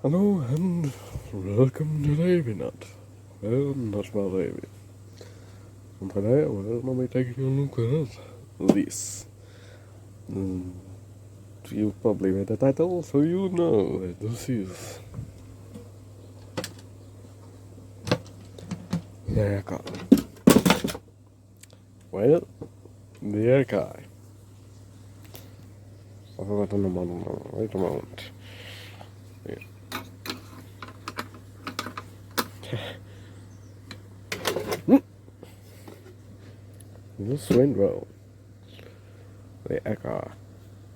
Hallo en welkom to Nut. And that's my baby. And today we're going to be taking a look at this. You probably read the title, so you know what this is. The Akai. Well, the Akai. I've forgotten the model number. Wait a moment. Yeah. This went well. The Akai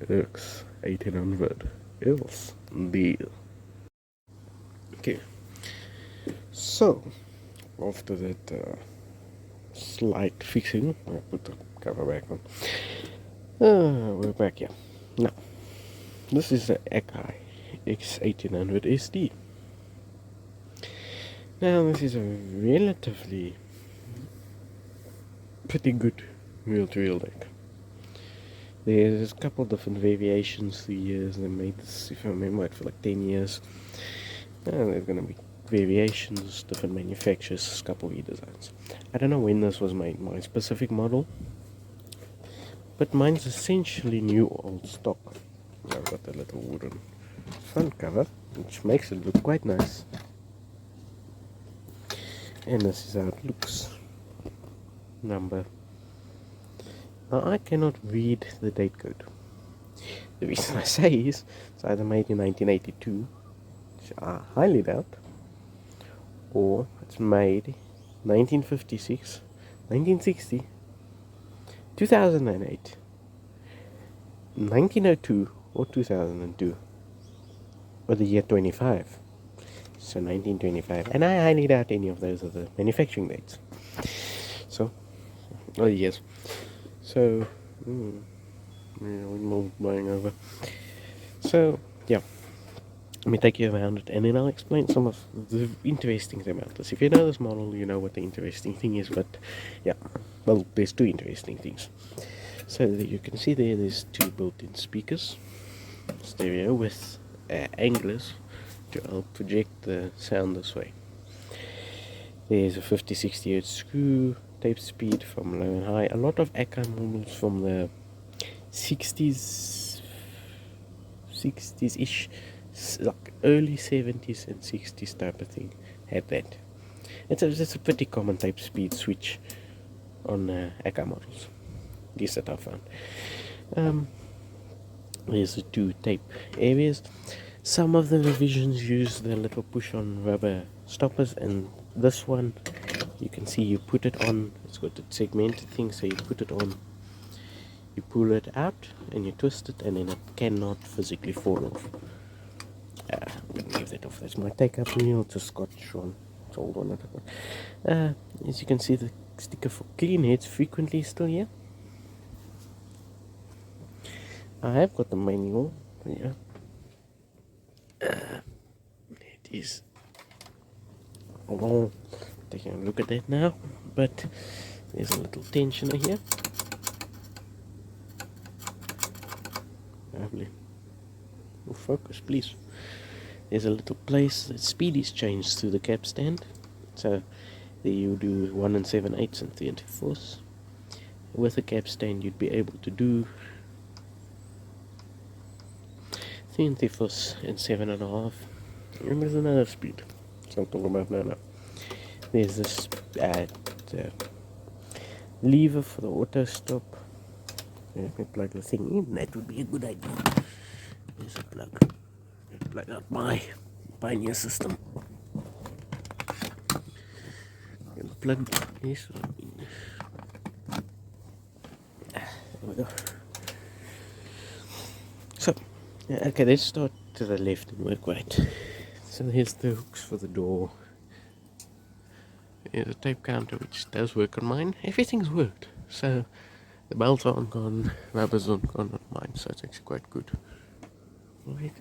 X-1800sd. Okay, so after that slight fixing, I put the cover back on. We're back here. Now, this is the Akai X-1800sd. Now, this is a relatively pretty good reel-to-reel deck. There's a couple different variations through years. They made this, if I remember right, for like 10 years. And there's going to be variations, different manufacturers, a couple redesigns. I don't know when this was made, my specific model, but mine's essentially new old stock. I've got a little wooden front cover, which makes it look quite nice. And this is how it looks. Number. Now I cannot read the date code. The reason I say is it's either made in 1982, which I highly doubt, or it's made 1956, 1960, 2008, 1902, or 2002, or the year 25. So 1925, and I highly doubt any of those are the manufacturing dates. So, oh yes. So, we're buying over. So, yeah. Let me take you around it, and then I'll explain some of the interesting things about this. If you know this model, you know what the interesting thing is, but yeah, well, there's two interesting things. So you can see there's two built-in speakers, stereo with anglers to help project the sound this way. There's a 50-60 Hz screw, tape speed from low and high. A lot of Akai models from the 60s-ish, like early 70s and 60s type of thing had that. It's a pretty common type speed switch on Akai models, at least that I found. There's the two tape areas. Some of the revisions use the little push-on rubber stoppers, and this one you can see you put it on. It's got a segmented thing, so you put it on, you pull it out and you twist it, and then it cannot physically fall off. I'm gonna leave that off. That's my take-up reel. It's a Scotch one. It's old one. As you can see, the sticker for clean heads frequently still here. I have got the manual. Yeah. It is. Oh, taking a look at that now. But there's a little tensioner here. Lovely. Oh, focus, please. There's a little place that speed is changed through the cap stand. So there you do 1 7/8 and 3 3/4. With a cap stand you'd be able to do 3 3/4 and 7.5. And there's another speed. So I'm talking about now. There's this lever for the auto stop. Let me plug the thing in. That would be a good idea. There's a plug. Plug out my Pioneer system. And plug this one in. There we go. So, okay, let's start to the left and work right. So here's the hooks for the door. There's a tape counter which does work on mine. Everything's worked. So the belts aren't gone, rubbers aren't gone on mine, so it's actually quite good. Wait,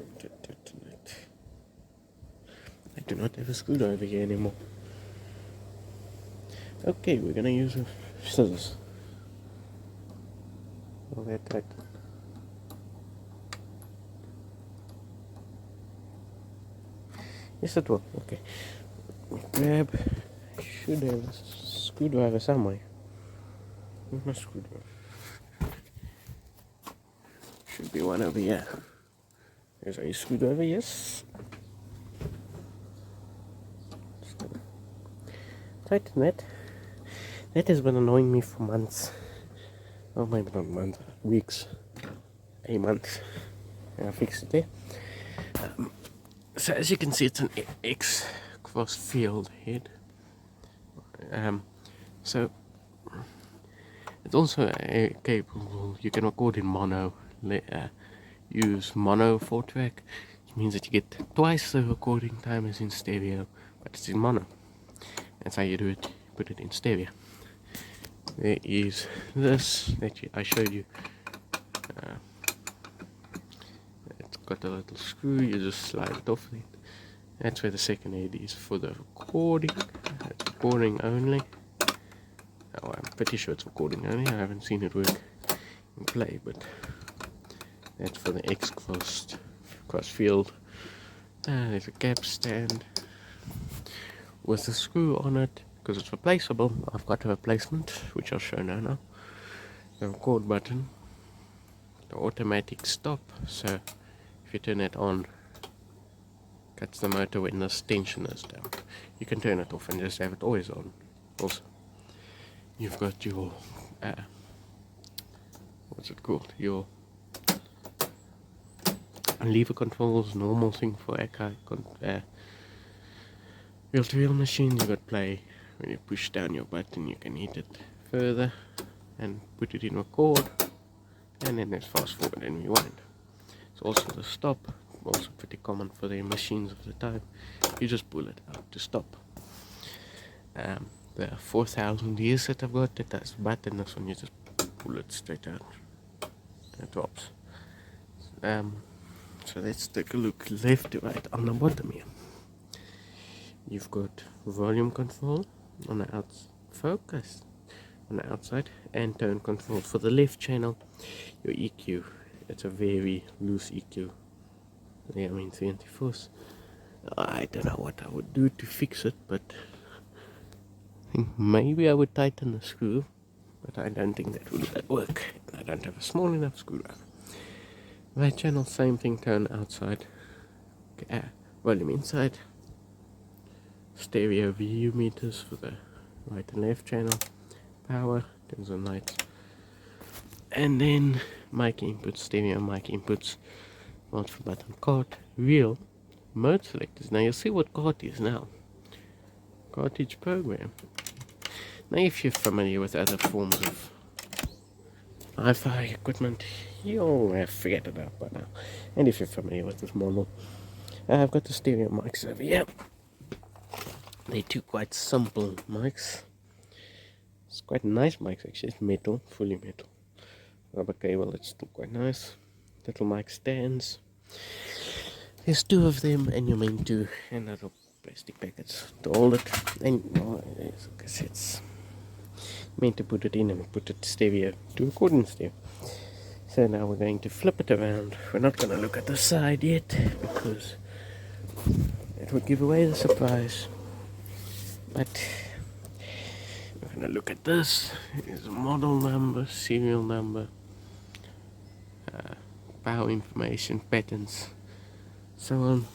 I do not have a screwdriver here anymore. Okay, we're gonna use scissors. Oh, they're tight. Yes, it will. Okay. Grab. Should have a screwdriver somewhere. Where's my screwdriver? Should be one over here. There's a screwdriver, yes. Just gonna tighten that. That has been annoying me for months. Oh, maybe not months, weeks. A month. And I fixed it there. So as you can see, it's an X cross field head. So it's also capable. You can record in mono. Use mono 4-track. It means that you get twice the recording time as in stereo, but it's in mono. That's how you do it. Put it in stereo. There is this that I showed you. It's got a little screw. You just slide it off it. That's where the second head is for the recording. It's recording only. Oh, I'm pretty sure it's recording only. I haven't seen it work in play, but that's for the X cross field. There's a cap stand with a screw on it because it's replaceable. I've got a replacement, which I'll show now. The record button, the automatic stop. So if you turn it on, cuts the motor when the tension is down. You can turn it off and just have it always on. Also, you've got your what's it called? Your lever controls, normal thing for Akai wheel-to-wheel machines. You got play. When you push down your button, you can hit it further and put it in record, and then there's fast forward and rewind. It's also the stop, also pretty common for the machines of the time. You just pull it out to stop. The 4000 years that I've got, that has a button. This one you just pull it straight out and it drops. So let's take a look left to right on the bottom here. You've got volume control on the focus on the outside, and tone control for the left channel. Your EQ, it's a very loose EQ. Yeah, I mean 24th. I don't know what I would do to fix it, but I think maybe I would tighten the screw, but I don't think that would work. I don't have a small enough screwdriver. Right channel, same thing, tone outside, volume inside, stereo VU meters for the right and left channel, power, dims and lights, and then mic inputs, stereo mic inputs, multiple button cart, wheel, mode selectors. Now you'll see what cart is now. Cartridge program. Now if you're familiar with other forms of hi-fi equipment, you'll have figured it out by now. And if you're familiar with this model, I've got the stereo mics over here. They're two quite simple mics. It's quite nice mics actually. It's metal, fully metal. Rubber cable, it's still quite nice. Little mic stands. There's two of them, and you're meant to, and little plastic packets to hold it. And there's cassettes. Meant to put it in and put it stereo to record in stereo. So now we're going to flip it around. We're not going to look at the side yet because it would give away the surprise. But we're going to look at this. Here's a model number, serial number, power information, patterns, so on.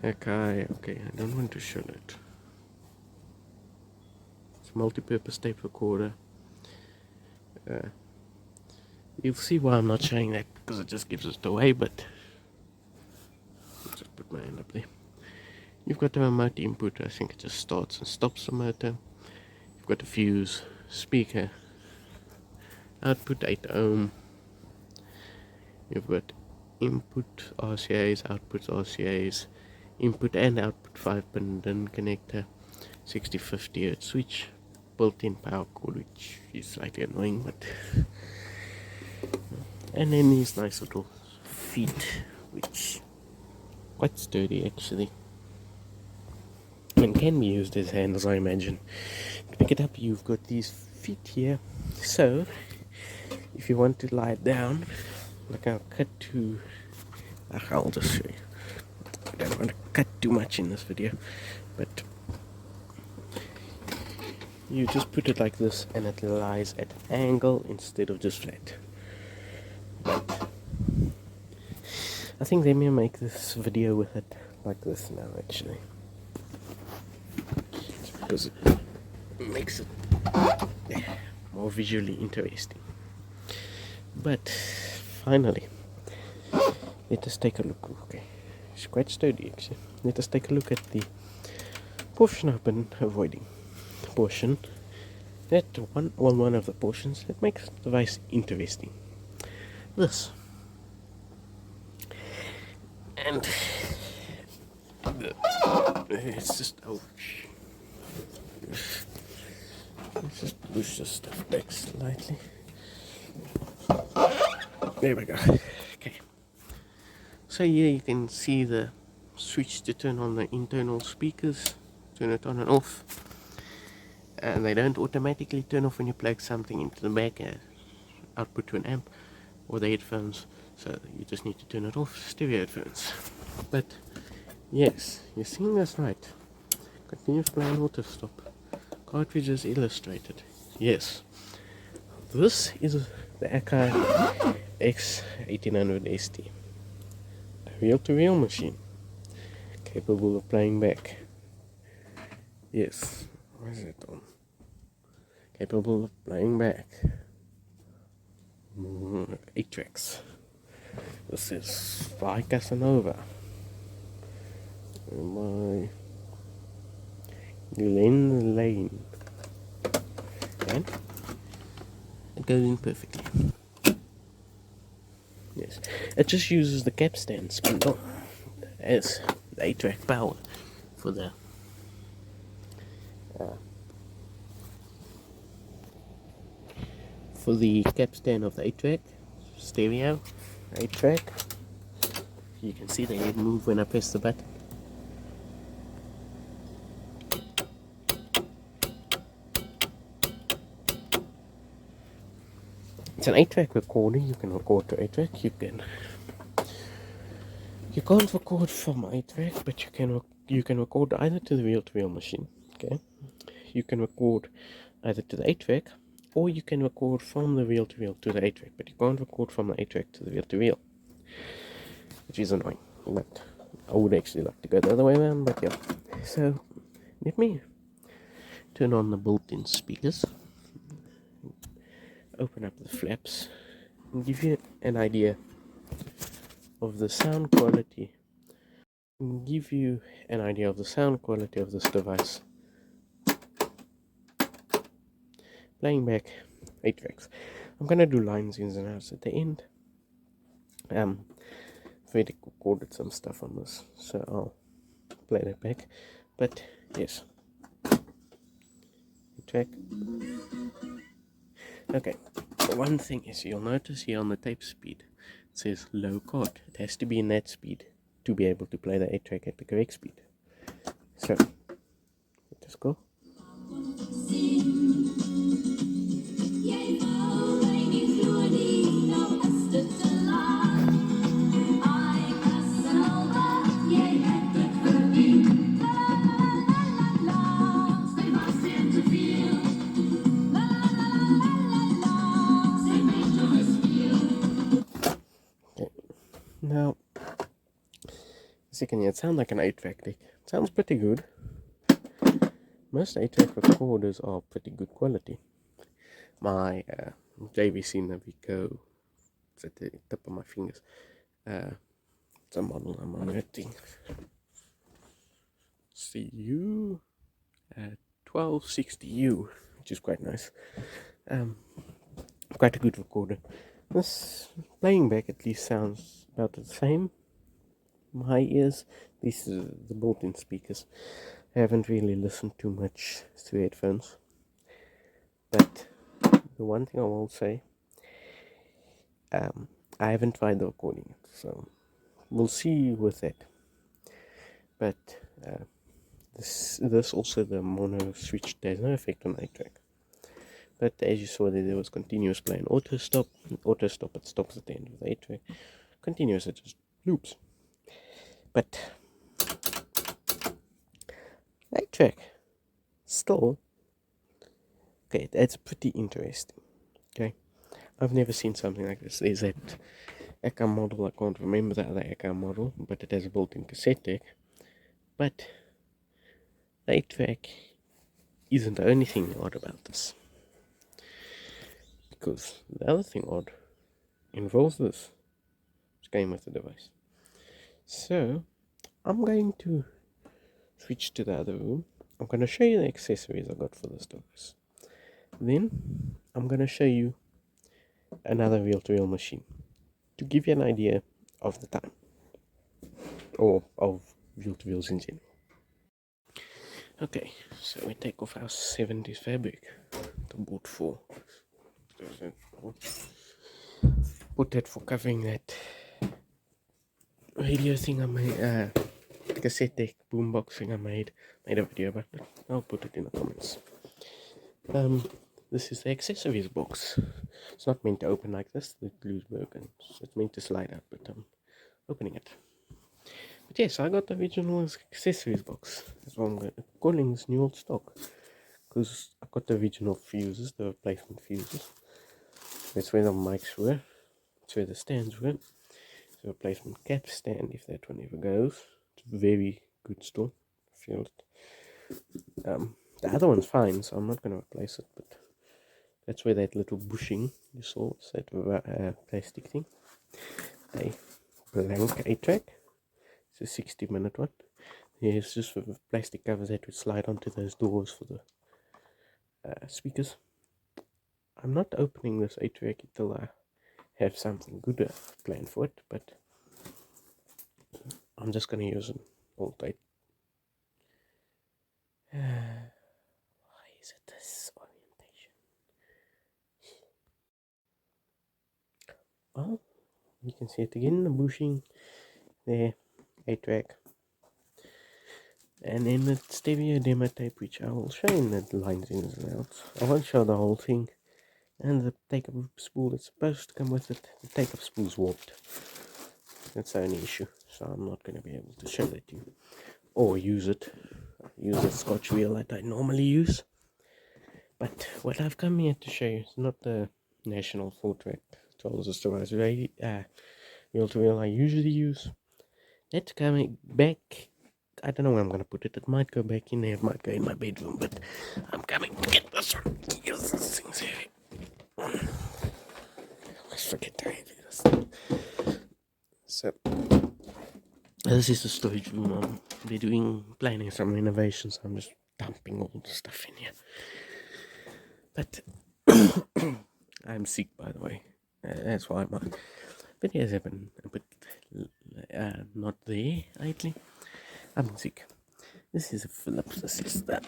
Okay, I don't want to show it. It's a multi-purpose tape recorder. You'll see why I'm not showing that, because it just gives it away, but I'll just put my hand up there. You've got the remote input. I think it just starts and stops the motor. You've got a fuse, speaker, output 8 ohm. You've got input RCAs, output RCAs, input and output 5-pin DIN connector, 60-50 Hz switch, built-in power cord, which is slightly annoying, but and then these nice little feet, which quite sturdy actually, and can be used as handles, I imagine. To pick it up, you've got these feet here, so if you want to lie down, like I'll cut to, I'll just show you. I don't want to cut too much in this video, but you just put it like this and it lies at an angle instead of just flat. But I think they may make this video with it like this now, actually, because it makes it more visually interesting. But finally, let us take a look. Okay, it's quite sturdy actually. Let us take a look at the portion I've been avoiding. The portion that one of the portions that makes the device interesting. This. And it's just, oh, let's just push this stuff back slightly. There we go. Okay. So here you can see the switch to turn on the internal speakers, turn it on and off. And they don't automatically turn off when you plug something into the back, output to an amp or the headphones. So you just need to turn it off, stereo headphones. But yes, you're seeing this right. Continuous playing auto stop. Cartridges illustrated. Yes. This is the Akai X-1800sd. A reel-to-reel machine. Capable of playing back. Yes. Where is it on? Capable of playing back. 8 tracks. This is by Casanova. My Glen Lane. And it goes in perfectly. Yes, it just uses the capstan spindle as the 8-track power for the capstan of the 8-track stereo 8-track. You can see the head move when I press the button. It's an 8-track recorder. You can record to 8-track. You can't record from 8-track, but you can record either to the reel-to-reel machine. Okay, you can record either to the 8-track, or you can record from the reel-to-reel to the 8-track, but you can't record from the 8-track to the reel-to-reel, which is annoying. But I would actually like to go the other way around. But yeah, so let me turn on the built-in speakers, open up the flaps, and give you an idea of the sound quality. Give you an idea of the sound quality of this device. Playing back 8 tracks. I'm gonna do lines, ins and outs at the end. I've already recorded some stuff on this, so I'll play that back. But yes, 8 track. Okay, one thing is, you'll notice here on the tape speed it says low chord. It has to be in that speed to be able to play the 8 track at the correct speed. So let us go. Now, as you can hear, it sounds like an 8-track deck. It sounds pretty good. Most 8-track recorders are pretty good quality. My JVC Navico, it's at the tip of my fingers. It's a model I'm on that thing. CU 1260U, which is quite nice. Quite a good recorder. This playing back at least sounds about the same. My ears, these are the built-in speakers. I haven't really listened too much through headphones, but the one thing I will say, I haven't tried the recording, so we'll see with that. But this also, the mono switch, there's no effect on 8-track. But as you saw there was continuous play and auto stop. Auto stop, it stops at the end of the 8-track. Continuous, it just loops. But 8-track. Still, okay, that's pretty interesting. Okay, I've never seen something like this. There's that Akai model, I can't remember the other Akai model, but it has a built-in cassette deck. But the 8-track isn't the only thing odd about this. Because the other thing odd involves this, which came with the device. So, I'm going to switch to the other room. I'm going to show you the accessories I got for this device. Then, I'm going to show you another reel-to-reel machine to give you an idea of the time, or of reel-to-reels in general. Okay, so we take off our 70s fabric, the board 4. Put that for covering that radio thing I made, cassette deck boombox thing I made a video about it. I'll put it in the comments. This is the accessories box. It's not meant to open like this, the glue's broken. It's meant to slide out, but I'm opening it. But yes, I got the original accessories box. That's what I'm calling this new old stock. Because I got the original fuses, the replacement fuses. That's where the mics were. That's where the stands were. It's a replacement cap stand if that one ever goes. It's a very good store. I feel it. The other one's fine, so I'm not going to replace it. But that's where that little bushing you saw, is that plastic thing. A blank 8-track. It's a 60-minute one. It's just for the plastic covers that would slide onto those doors for the speakers. I'm not opening this 8-track until I have something good planned for it, but I'm just going to use an old 8. Why is it this orientation? Well, you can see it again, the bushing there, 8-track. And then the stereo demo tape, which I will show in the lines in and outs. I won't show the whole thing. And the take-up spool that's supposed to come with it, the take-up spool's warped. That's the only issue, so I'm not going to be able to show that to you. Or use it. Use the Scotch wheel that I normally use. But what I've come here to show you is not the National 4-track transistor reel-to-reel I usually use. That's coming back. I don't know where I'm going to put it. It might go back in there, it might go in my bedroom, but I'm coming to get this one. Use this thing's heavy. Let's forget to do this. So, this is the storage room. They're planning some renovations. I'm just dumping all the stuff in here. But I'm sick, by the way. That's why my videos have been a bit not there lately. I'm sick. This is a Philips. This is the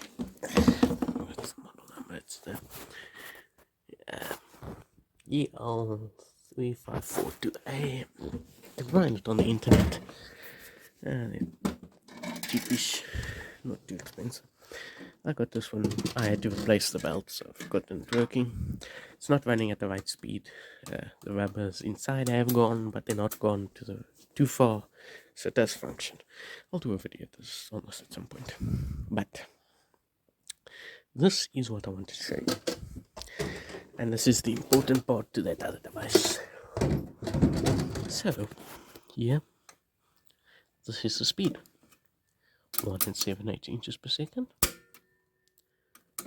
what's the model number? It's the EL3542A. You can find it on the internet. Cheapish, not too expensive. I got this one. I had to replace the belt, so I've gotten it working. It's not running at the right speed. The rubbers inside have gone, but they're not gone too far, so it does function. I'll do a video on this at some point. But this is what I want to show you, and this is the important part to that other device. So here, this is the speed: 1.78 inches per second,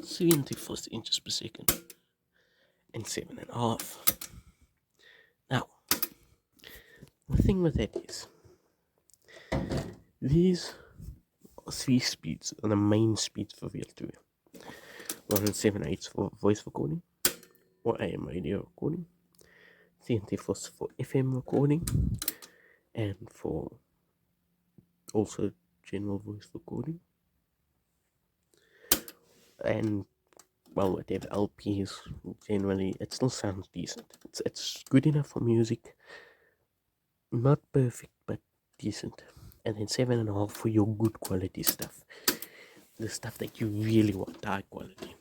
74 inches per second, and 7.5. Now, the thing with that is, these are 3 speeds are the main speeds for reel-to-reel. 1.78 for voice recording or AM radio recording, 74 for FM recording, and for also general voice recording. And well, whatever LPs, generally it still sounds decent. It's good enough for music, not perfect but decent. And then 7.5 for your good quality stuff, the stuff that you really want, high quality.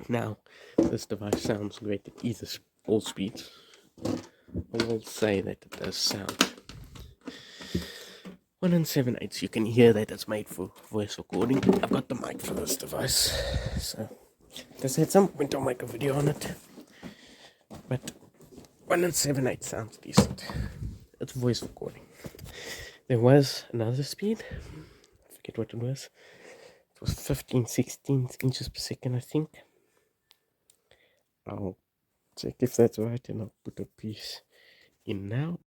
Now, this device sounds great at either all speeds. I will say that it does sound 1 and 7/8. You can hear that it's made for voice recording. I've got the mic for this device, so because at some point I'll make a video on it. But 1 and 7/8 sounds decent. It's voice recording. There was another speed. I forget what it was. It was 15/16 inches per second, I think. I'll check if that's right, and I'll put a piece in now.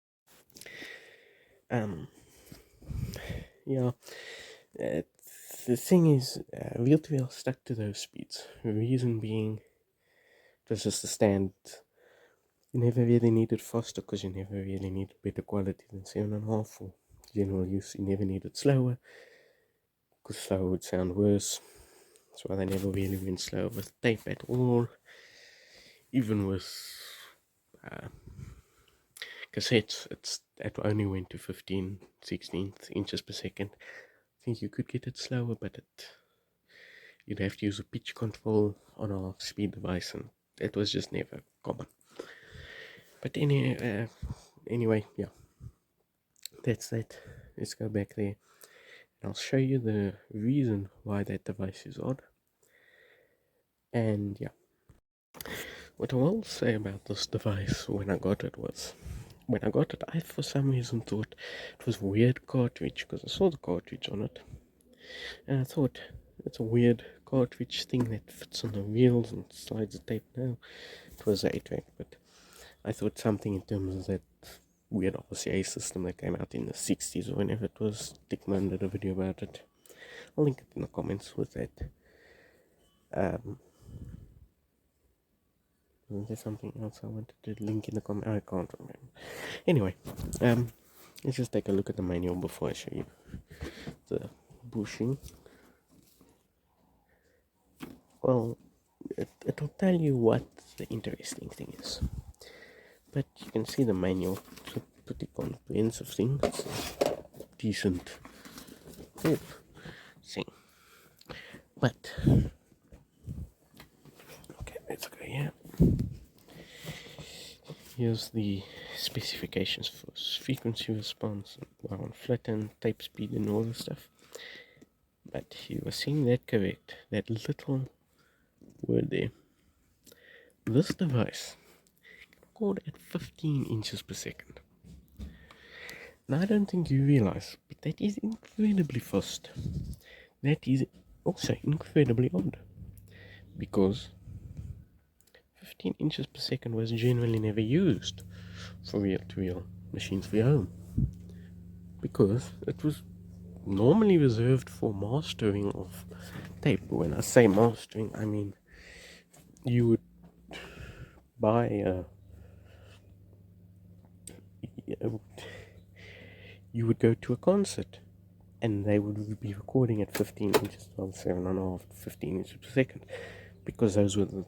Yeah. The thing is, wheel-to-wheel stuck to those speeds. The reason being, it was just a standard. You never really needed faster because you never really needed better quality than 7.5 for general use. You never needed slower because slower would sound worse. That's why they never really went slow with tape at all. Even with cassettes, it only went to 15/16 inches per second. I think you could get it slower, but you'd have to use a pitch control on a speed device, and it was just never common. But anyway, yeah, that's that. Let's go back there, and I'll show you the reason why that device is odd. And yeah, what I will say about this device when I got it was, I for some reason thought it was a weird cartridge because I saw the cartridge on it, and I thought it's a weird cartridge thing that fits on the wheels and slides the tape. No, it was a 8-track, but I thought something in terms of that weird RCA system that came out in the 60s or whenever it was. Dickman did a video about it. I'll link it in the comments with that. Is there something else I wanted to link in the comment? I can't remember. Anyway, let's just take a look at the manual before I show you the bushing. Well, it'll tell you what the interesting thing is. But you can see the manual. It's a pretty comprehensive thing. It's a decent thing. But okay, let's go here. Here's the specifications for frequency response, and flatten, tape speed, and all the stuff. But you were seeing that correct. That little word there. This device recorded at 15 inches per second. Now I don't think you realize, but that is incredibly fast. That is also incredibly odd, because 15 inches per second was generally never used for wheel-to-wheel machines for your home, because it was normally reserved for mastering of tape. When I say mastering, I mean you would buy you would go to a concert and they would be recording at 15 inches, well, 7.5 to 15 inches per second, because those were the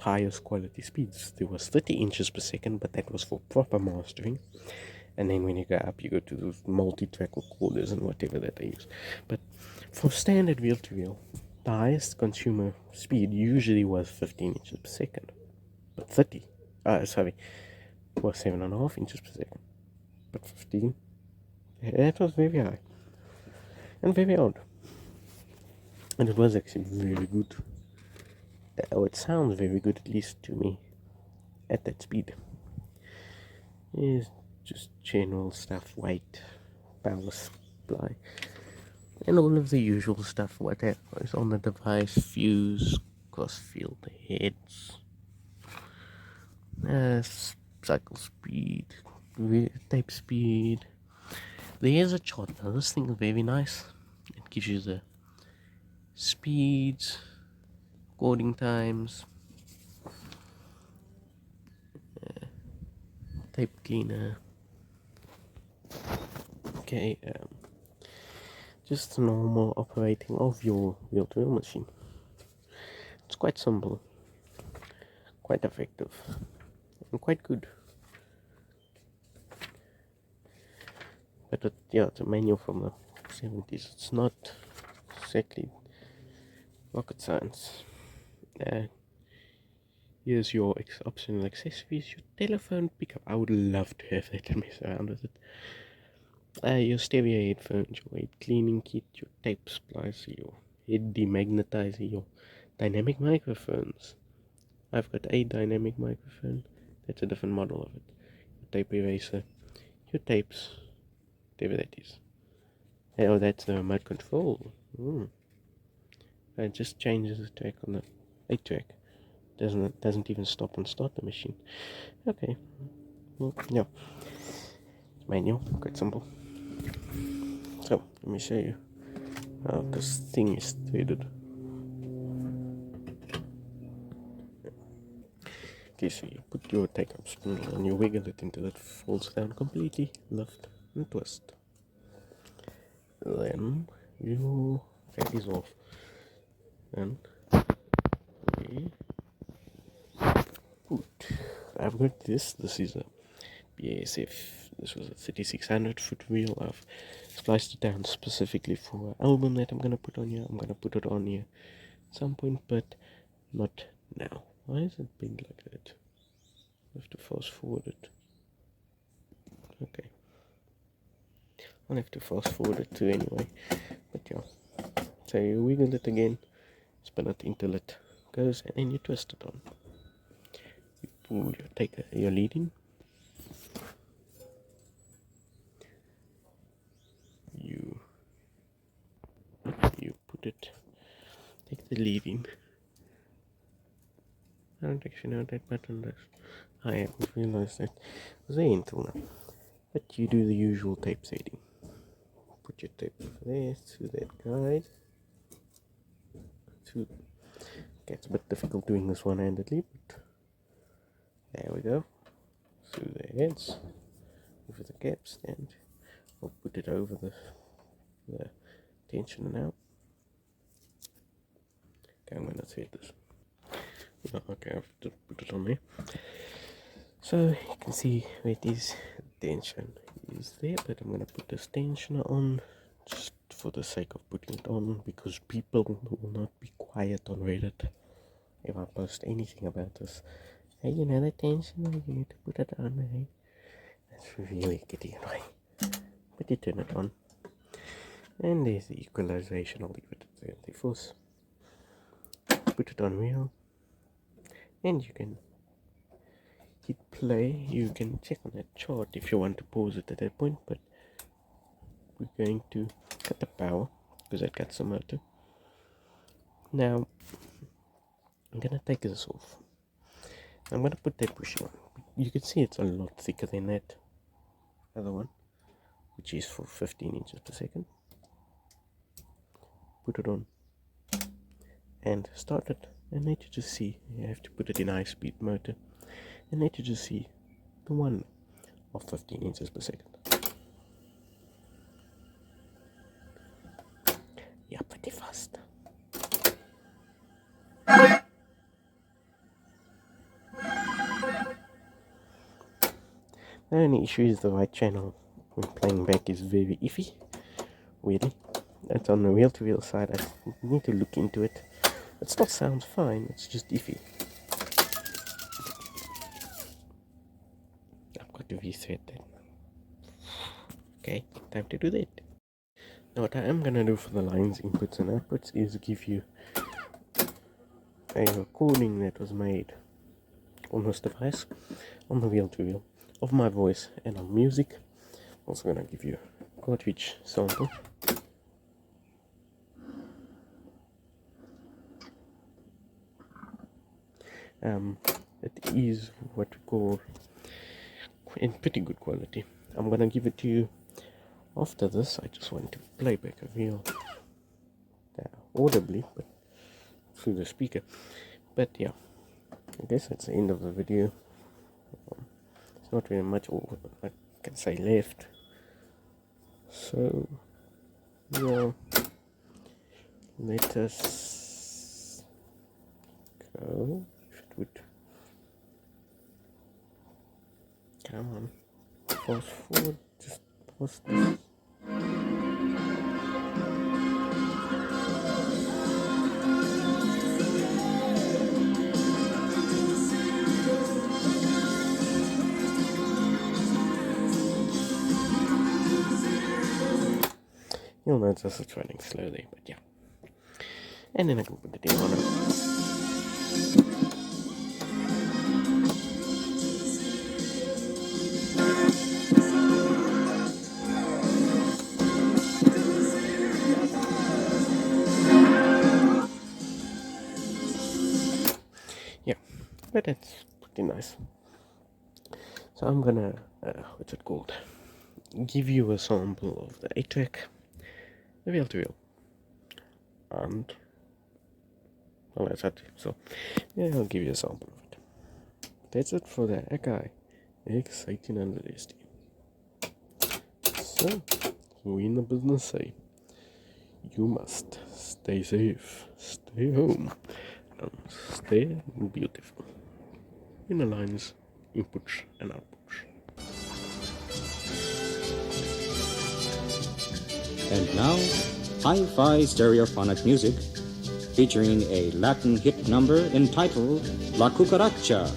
highest quality speeds. There was 30 inches per second, but that was for proper mastering. And then when you go up, you go to those multi-track recorders and whatever that they use. But for standard wheel-to-wheel, the highest consumer speed usually was 15 inches per second. But was 7.5 inches per second. But 15, that was very high. And very odd. And it was actually very good. It sounds very good, at least to me, at that speed. Is just general stuff, weight, power supply, and all of the usual stuff, whatever is on the device, fuse, cross-field heads, cycle speed, tape speed. There's a chart. Now this thing is very nice. It gives you the speeds, recording times, tape cleaner. Okay, just the normal operating of your wheel-to-wheel machine. It's quite simple, quite effective, and quite good. But it's a manual from the 70s. It's not exactly rocket science. Here's your optional accessories, your telephone pickup. I would love to have that and mess around with it. Your stereo headphones, your head cleaning kit, your tape splicer, your head demagnetizer, your dynamic microphones. I've got a dynamic microphone. That's a different model of it. Your tape eraser, your tapes, whatever that is. Oh, that's the remote control. It just changes the track on the 8-track. Doesn't even stop and start the machine. Okay. Well, yeah. Manual, quite simple. So let me show you how this thing is threaded. Okay, so you put your take-up spindle and you wiggle it until it falls down completely, lift and twist. Then you take this off and we put. I've got this. This is a BASF. This was a 3600 foot wheel. I've spliced it down specifically for an album that I'm gonna put on here. I'm gonna put it on here at some point, but not now. Why is it big like that? I have to fast forward it. Okay. I'll have to fast forward it too anyway. But yeah. So you wiggle it again, spin it until it goes, and then you twist it on. You pull your lead in. You put it, take the lead in. I don't actually know what that button does. I haven't realized that. It was there until now. But you do the usual tape setting. Put your tape over there to that guide. Okay, it's a bit difficult doing this one-handedly, but there we go. Through the heads, over the cap stand. I'll put it over the tension now. Okay, I'm gonna thread this. Oh, okay, I've just put it on there. So you can see where it is. Tension is there, but I'm gonna put this tensioner on just for the sake of putting it on, because people will not be quiet on Reddit if I post anything about this. Hey, you know the tensioner, you need to put it on. Hey, that's really getting annoying. But you turn it on, and there's the equalization. I'll leave it at 30 force. Put it on wheel, and you can hit play. You can check on that chart if you want to pause it at that point, but we're going to cut the power because that cuts the motor. Now I'm gonna take this off. I'm gonna put that bushing on. You can see it's a lot thicker than that other one, which is for 15 inches per second. Put it on and start it, and let you just see. You have to put it in high speed motor, and let you just see the one of 15 inches per second. Yeah, pretty fast. The only issue is the right channel when playing back is very iffy. Weirdly, that's on the wheel-to-wheel side. I need to look into it. It still sounds fine. It's just iffy. I've got to reset that. Okay, time to do that. Now what I am gonna do for the lines, inputs and outputs is give you a recording that was made on this device, on the wheel-to-wheel, of my voice and on music. Also gonna give you a cartridge sample. It is what we call in pretty good quality. I'm gonna give it to you after this. I just want to play back a real audibly, but through the speaker. But yeah, I guess that's the end of the video. It's not very much I can say left. So yeah, let us go. If it would come on, fast forward, just pause this. You'll notice it's running slowly, but yeah. And then I can put the tape on it. Yeah, but it's pretty nice. So I'm gonna, what's it called? Give you a sample of the 8-track, the reel-to-reel, and well, that's it. So yeah, I'll give you a sample of it. That's it for the Akai X-1800sd. So we in the business say, you must stay safe, stay home, and stay beautiful. Inner lines, inputs and outputs. And now, hi-fi stereophonic music featuring a Latin hit number entitled La Cucaracha.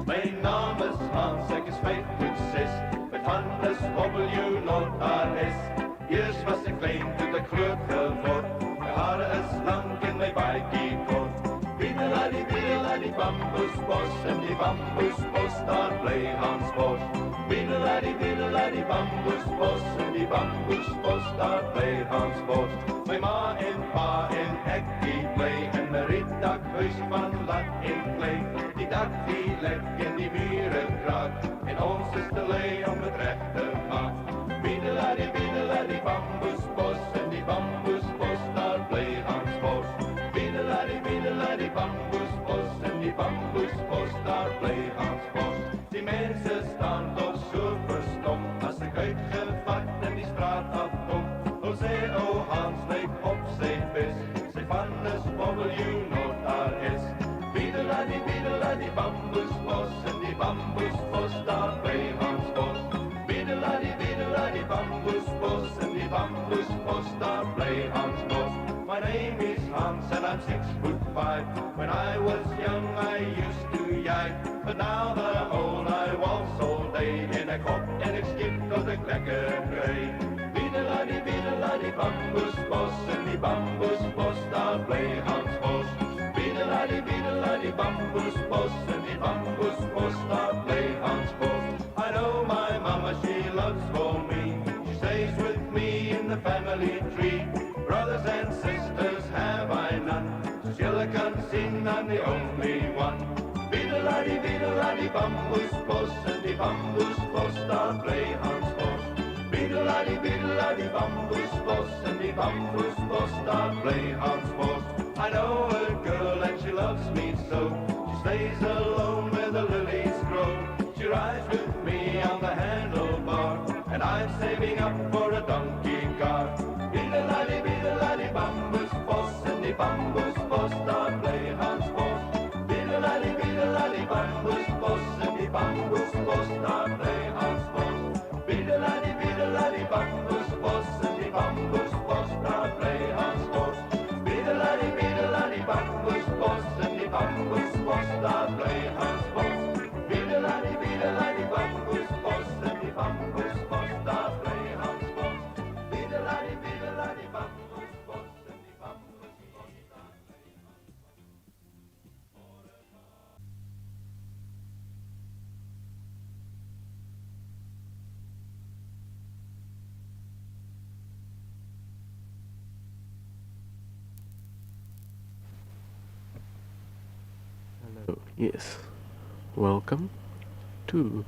Mijn naam is Hans, ik is 5'6", met Hannes hobbel je nog daar is. Eerst was ik klein, toen ik groot geword, mijn haren is lang en mijn bikie kort. Wiedela die bamboesbos, en die bamboesbos, daar blij Hans Bos. Wiedela die bamboesbos, en die bamboesbos, daar blij Hans Bos. Mijn ma en pa en ek die blij, en mijn rietdakhuis van lat en klei. Die dak die lek en die muren kraak, en ons is te lei om het recht te maak. Wiedela die bamboesbos, en die bamboesbos, daar blij Hans Bos. Wiedela die bamboesbos, en die bamboesbos, daar blij Hans Bos. Die mensen staan toch zo verstomd, als ik uitgevat en die straat afkom. O zij, o Hans, lijk op zijn vis, zij van de spobbel you know daar is. Wiedela die bamboesbos, en die bamboesbos, daar bij Hans Bos. Wiedela die bamboesbos, en die bamboesbos, daar bij Hans Bos. My name is Hans and I'm 6'5". When I was young I used to yike, but now that I'm old I waltz all day. En ik hop en ik skip tot ik lekker krijg. Wiedela die bamboesbos, en die bamboesbos, daar bij Hans Bos. Wiedela die bamboesbos, en die bamboesbos, daar bij Hans Bos. I know my mama, she loves for me, she stays with me in the family tree. Brothers and sisters have I none, so she'll king and the only one. Beedle-laddy, bambus boss, and the bambus boss start play Hans Boss. Beedle-laddy, bambus boss, and the bambus boss start play Hans Boss. I know a girl and she loves me so. She stays alone where the lilies grow. She rides with me on the handlebar, and I'm saving up for a donkey cart. Beedle-laddy, bambus boss, and the bambus boss start play Hans Boss. Beedle-laddy, bambus boss, and the bambus boss start play Hans Boss. Beedle-laddy, bambus boss, and the bambus boss start play Hans Boss. Beedle-laddy, bambus boss, and the bambus boss start play Hans Boss. Beedle-laddy, bambus boss, and the bambus boss start play Hans Boss. Beedle-laddy, bambus boss, and the bambus boss start play Hans Boss. Hello, yes. Welcome to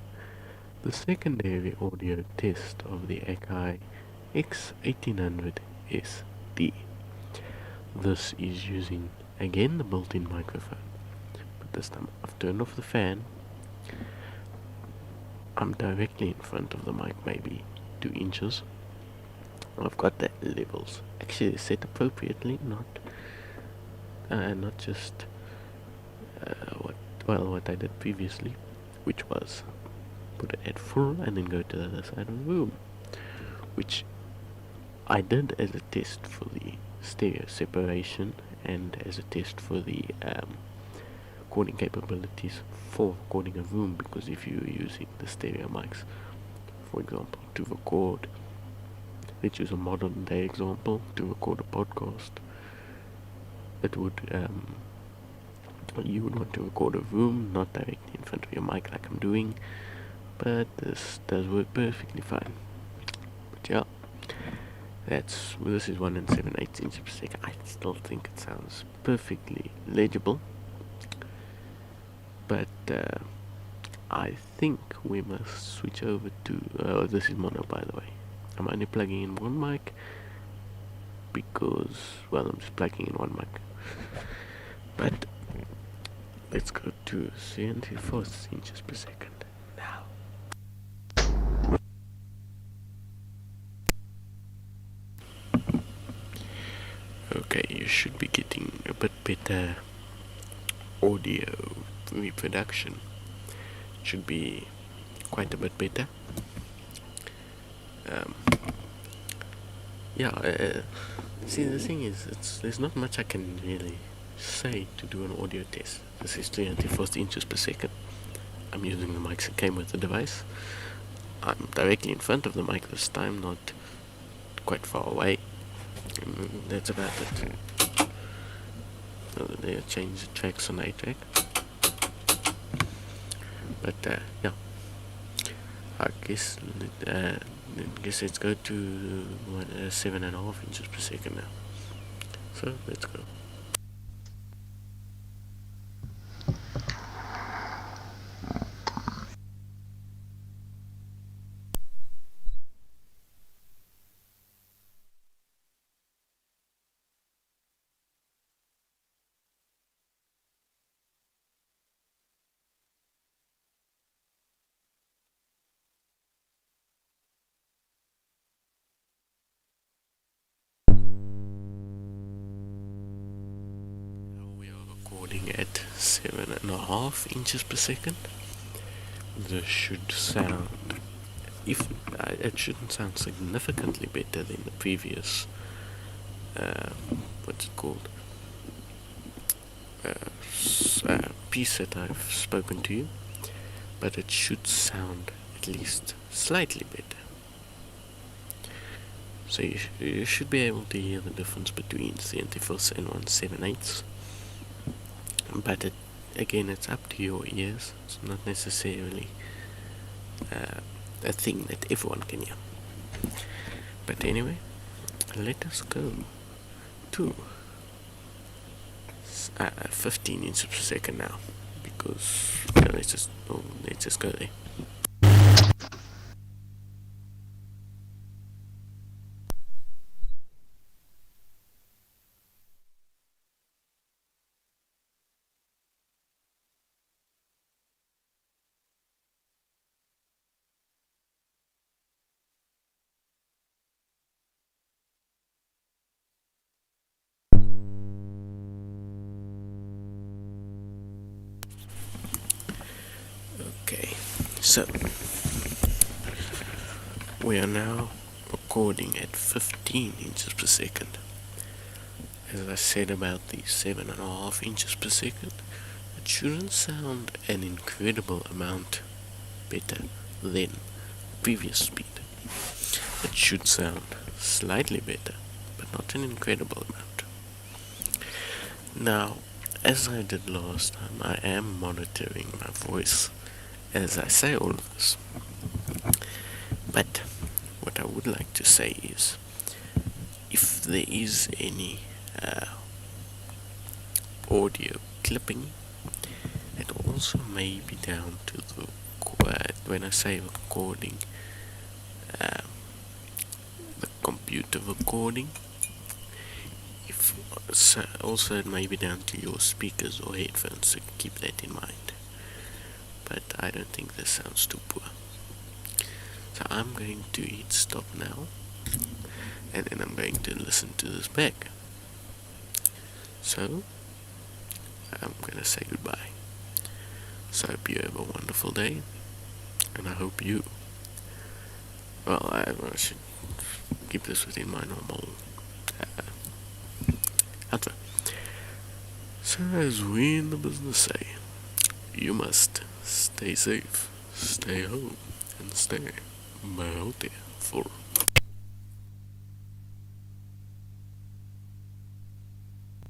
the secondary audio test of the Akai X-1800sd. This is using, again, the built-in microphone, but this time I've turned off the fan. I'm directly in front of the mic, maybe 2 inches. I've got the levels actually set appropriately, not just what I did previously, which was put it at full and then go to the other side of the room, which I did as a test for the stereo separation and as a test for the recording capabilities for recording a room, because if you're using the stereo mics, for example, to record, let's use a modern day example, to record a podcast, it would you would want to record a room, not directly in front of your mic like I'm doing, but this does work perfectly fine. But yeah, this is 1 7/8 inches per second. I still think it sounds perfectly legible, but I think we must switch over to this is mono, by the way. I'm only plugging in one mic because, well, I'm just plugging in one mic. But let's go to 74 inches per second now. Okay, you should be getting a bit better audio reproduction. Should be quite a bit better. See, the thing is, there's not much I can really say to do an audio test. This is 304 inches per second. I'm using the mics that came with the device. I'm directly in front of the mic this time, not quite far away. That's about it. They change the tracks on A-track. But yeah, I guess let's go to 7.5 inches per second now. So let's go. Recording at 7.5 inches per second. This should sound, it shouldn't sound significantly better than the previous what's it called, piece that I've spoken to you, but it should sound at least slightly better. So you should be able to hear the difference between 3/4 and 1 7/8. But again, it's up to your ears. It's not necessarily a thing that everyone can hear. But anyway, let us go to 15 inches per second now, because let's just go there. Okay, so we are now recording at 15 inches per second. As I said about the 7.5 inches per second, it shouldn't sound an incredible amount better than previous speed. It should sound slightly better, but not an incredible amount. Now, as I did last time, I am monitoring my voice as I say all of this. But what I would like to say is, if there is any audio clipping, it also may be down to the when I say recording, the computer recording. If so, also it may be down to your speakers or headphones, so keep that in mind. But I don't think this sounds too poor. So I'm going to hit stop now, and then I'm going to listen to this back. So I'm gonna say goodbye. So I hope you have a wonderful day, and I hope you, well, I should keep this within my normal outro. So as we in the business say, you must stay safe, stay home, and stay healthy for